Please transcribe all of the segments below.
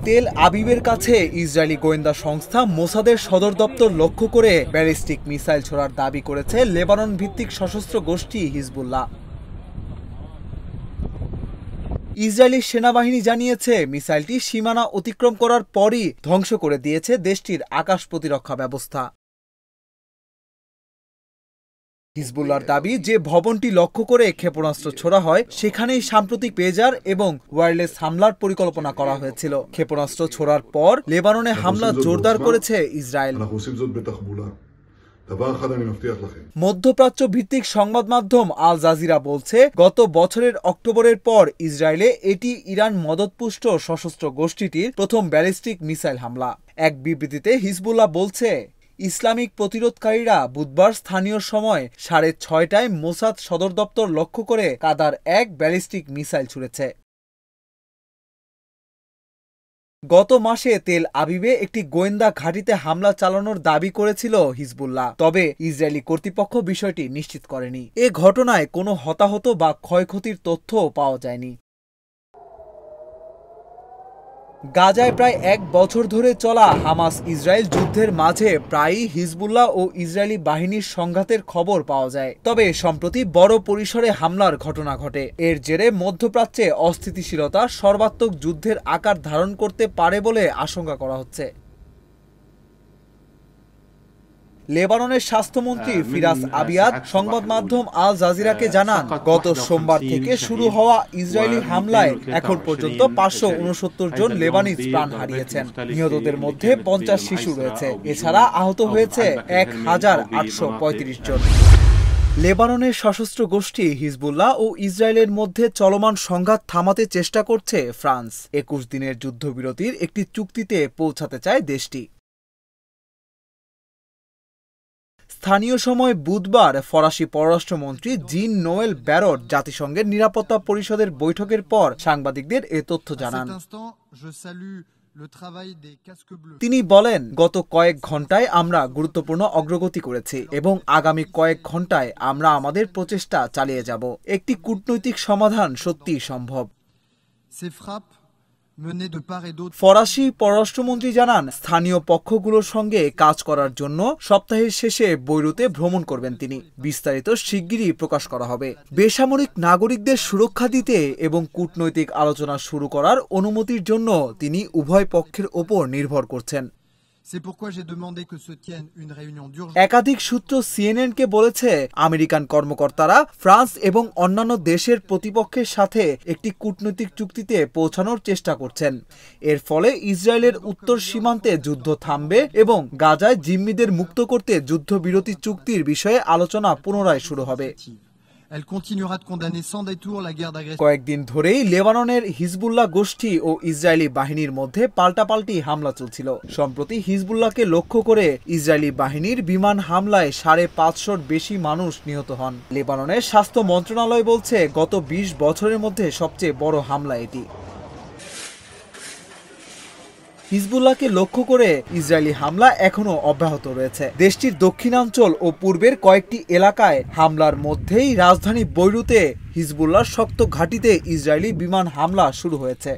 তেল আবিবের কাছে ইসরায়েলি গোয়েন্দা সংস্থা মোসাদের সদর দপ্তর লক্ষ্য করে ব্যালিস্টিক মিসাইল ছোড়ার দাবি করেছে লেবানন ভিত্তিক সশস্ত্র গোষ্ঠী হিজবুল্লাহ। ইসরায়েলি সেনাবাহিনী জানিয়েছে মিসাইলটি সীমানা অতিক্রম করার পরই ধ্বংস করে দিয়েছে দেশটির আকাশ প্রতিরক্ষা ব্যবস্থা। হিজবুল্লাহর দাবি যে ভবনটি লক্ষ্য করে ক্ষেপণাস্ত্র ছোড়া হয় সেখানেই সাম্প্রতিক পেজার এবং ওয়্যারলেস হামলার পরিকল্পনা করা হয়েছিল। ক্ষেপণাস্ত্র ছোড়ার পর লেবাননে হামলা জোরদার করেছে ইসরায়েল। মধ্যপ্রাচ্য ভিত্তিক সংবাদ মাধ্যম আল জাজিরা বলছে, গত বছরের অক্টোবরের পর ইসরায়েলে এটি ইরান মদতপুষ্ট সশস্ত্র গোষ্ঠীটির প্রথম ব্যালিস্টিক মিসাইল হামলা। এক বিবৃতিতে হিজবুল্লাহ বলছে, ইসলামিক প্রতিরোধকারীরা বুধবার স্থানীয় সময় 6:30টায় মোসাদ সদর দপ্তর লক্ষ্য করে কাদার এক ব্যালিস্টিক মিসাইল ছুড়েছে। গত মাসে তেল আবিবে একটি গোয়েন্দা ঘাঁটিতে হামলা চালানোর দাবি করেছিল হিজবুল্লাহ, তবে ইসরায়েলি কর্তৃপক্ষ বিষয়টি নিশ্চিত করেনি। এ ঘটনায় কোনো হতাহত বা ক্ষয়ক্ষতির তথ্যও পাওয়া যায়নি। গাজায় প্রায় 1 বছর ধরে চলা হামাস ইসরায়েল যুদ্ধের মাঝে প্রায়ই হিজবুল্লাহ ও ইসরায়েলি বাহিনীর সংঘাতের খবর পাওয়া যায়, তবে সম্প্রতি বড় পরিসরে হামলার ঘটনা ঘটে। এর জেরে মধ্যপ্রাচ্যে অস্থিতিশীলতা সর্বাত্মক যুদ্ধের আকার ধারণ করতে পারে বলে আশঙ্কা করা হচ্ছে। লেবাননের স্বাস্থ্যমন্ত্রী ফিরাস আবিয়াদ সংবাদ মাধ্যম আল জাজিরাকে জানান, গত সোমবার থেকে শুরু হওয়া ইসরায়েলি হামলায় এখন পর্যন্ত 569 জন লেবানিজ প্রাণ হারিয়েছেন। নিহতদের মধ্যে 50 শিশু রয়েছে। এছাড়া আহত হয়েছে 1835 জন। লেবাননের সশস্ত্র গোষ্ঠী হিজবুল্লাহ ও ইসরায়েলের মধ্যে চলমান সংঘাত থামাতে চেষ্টা করছে ফ্রান্স। 21 দিনের যুদ্ধবিরতির একটি চুক্তিতে পৌঁছাতে চায় দেশটি। স্থানীয় সময় বুধবার ফরাসি পররাষ্ট্রমন্ত্রী জিন নোয়েল ব্যারট জাতিসংঘের নিরাপত্তা পরিষদের বৈঠকের পর সাংবাদিকদের এ তথ্য জানান। তিনি বলেন, গত কয়েক ঘন্টায় আমরা গুরুত্বপূর্ণ অগ্রগতি করেছি এবং আগামী কয়েক ঘন্টায় আমরা আমাদের প্রচেষ্টা চালিয়ে যাব। একটি কূটনৈতিক সমাধান সত্যিই সম্ভব। ফরাসি পররাষ্ট্রমন্ত্রী জানান, স্থানীয় পক্ষগুলোর সঙ্গে কাজ করার জন্য সপ্তাহের শেষে বৈরুতে ভ্রমণ করবেন তিনি। বিস্তারিত শিগগিরই প্রকাশ করা হবে। বেসামরিক নাগরিকদের সুরক্ষা দিতে এবং কূটনৈতিক আলোচনা শুরু করার অনুমতির জন্য তিনি উভয় পক্ষের ওপর নির্ভর করছেন। একাধিক সূত্র সিএনএনকে বলেছে, আমেরিকান কর্মকর্তারা ফ্রান্স এবং অন্যান্য দেশের প্রতিপক্ষের সাথে একটি কূটনৈতিক চুক্তিতে পৌঁছানোর চেষ্টা করছেন। এর ফলে ইসরায়েলের উত্তর সীমান্তে যুদ্ধ থামবে এবং গাজায় জিম্মিদের মুক্ত করতে যুদ্ধবিরতি চুক্তির বিষয়ে আলোচনা পুনরায় শুরু হবে। কয়েকদিন ধরেই লেবাননের হিজবুল্লাহ গোষ্ঠী ও ইসরায়েলি বাহিনীর মধ্যে পাল্টাপাল্টি হামলা চলছিল। সম্প্রতি হিজবুল্লাহকে লক্ষ্য করে ইসরায়েলি বাহিনীর বিমান হামলায় 550-র বেশি মানুষ নিহত হন। লেবাননের স্বাস্থ্য মন্ত্রণালয় বলছে, গত 20 বছরের মধ্যে সবচেয়ে বড় হামলা এটি। হিজবুল্লাহকে লক্ষ্য করে ইসরায়েলি হামলা এখনও অব্যাহত রয়েছে। দেশটির দক্ষিণাঞ্চল ও পূর্বের কয়েকটি এলাকায় হামলার মধ্যেই রাজধানী বৈরুতে হিজবুল্লাহর শক্ত ঘাঁটিতে ইসরায়েলি বিমান হামলা শুরু হয়েছে।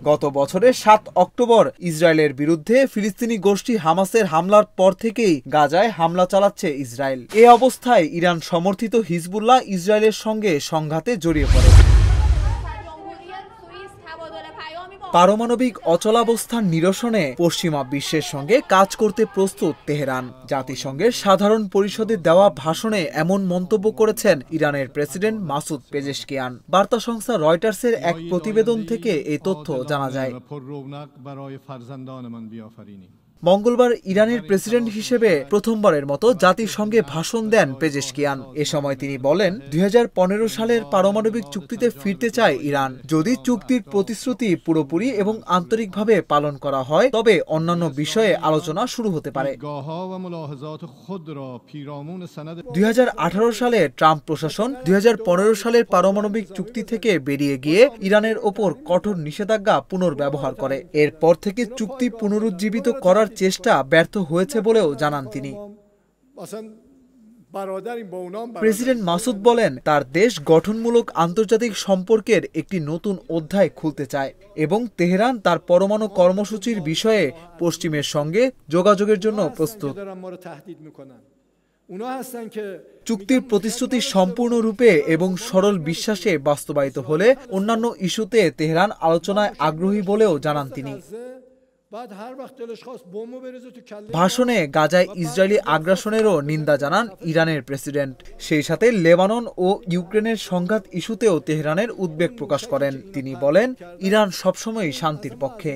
গত বছরের 7 অক্টোবর ইসরায়েলের বিরুদ্ধে ফিলিস্তিনি গোষ্ঠী হামাসের হামলার পর থেকেই গাজায় হামলা চালাচ্ছে ইসরায়েল। এ অবস্থায় ইরান সমর্থিত হিজবুল্লাহ ইসরায়েলের সঙ্গে সংঘাতে জড়িয়ে পড়ে। পারমাণবিক অচলাবস্থার নিরসনে পশ্চিমা বিশ্বের সঙ্গে কাজ করতে প্রস্তুত তেহরান। জাতিসংঘের সাধারণ পরিষদে দেওয়া ভাষণে এমন মন্তব্য করেছেন ইরানের প্রেসিডেন্ট মাসুদ পেজেশকিয়ান। বার্তা সংস্থা রয়টার্সের এক প্রতিবেদন থেকে এই তথ্য জানা যায়। মঙ্গলবার ইরানের প্রেসিডেন্ট হিসেবে প্রথমবারের মতো জাতিসংঘে ভাষণ দেন পেজেশকিয়ান। এ সময় তিনি বলেন, 2015 সালের পারমাণবিক চুক্তিতে ফিরতে চায় ইরান। যদি চুক্তির প্রতিশ্রুতি পুরোপুরি এবং আন্তরিকভাবে পালন করা হয়, তবে অন্যান্য বিষয়ে আলোচনা শুরু হতে পারে। 2018 সালে ট্রাম্প প্রশাসন 2015 সালের পারমাণবিক চুক্তি থেকে বেরিয়ে গিয়ে ইরানের ওপর কঠোর নিষেধাজ্ঞা পুনর্ব্যবহার করে। এরপর থেকে চুক্তি পুনরুজ্জীবিত করার চেষ্টা ব্যর্থ হয়েছে বলেও জানান তিনি। প্রেসিডেন্ট মাসুদ বলেন, তার দেশ গঠনমূলক আন্তর্জাতিক সম্পর্কের একটি নতুন অধ্যায় খুলতে চায় এবং তেহরান তার পরমাণু কর্মসূচির বিষয়ে পশ্চিমের সঙ্গে যোগাযোগের জন্য প্রস্তুত। চুক্তির প্রতিশ্রুতি সম্পূর্ণরূপে এবং সরল বিশ্বাসে বাস্তবায়িত হলে অন্যান্য ইস্যুতে তেহরান আলোচনায় আগ্রহী বলেও জানান তিনি। ভাষণে গাজায় ইসরায়েলি আগ্রাসনেরও নিন্দা জানান ইরানের প্রেসিডেন্ট। সেই সাথে লেবানন ও ইউক্রেনের সংঘাত ইস্যুতেও তেহরানের উদ্বেগ প্রকাশ করেন। তিনি বলেন, ইরান সবসময়ই শান্তির পক্ষে।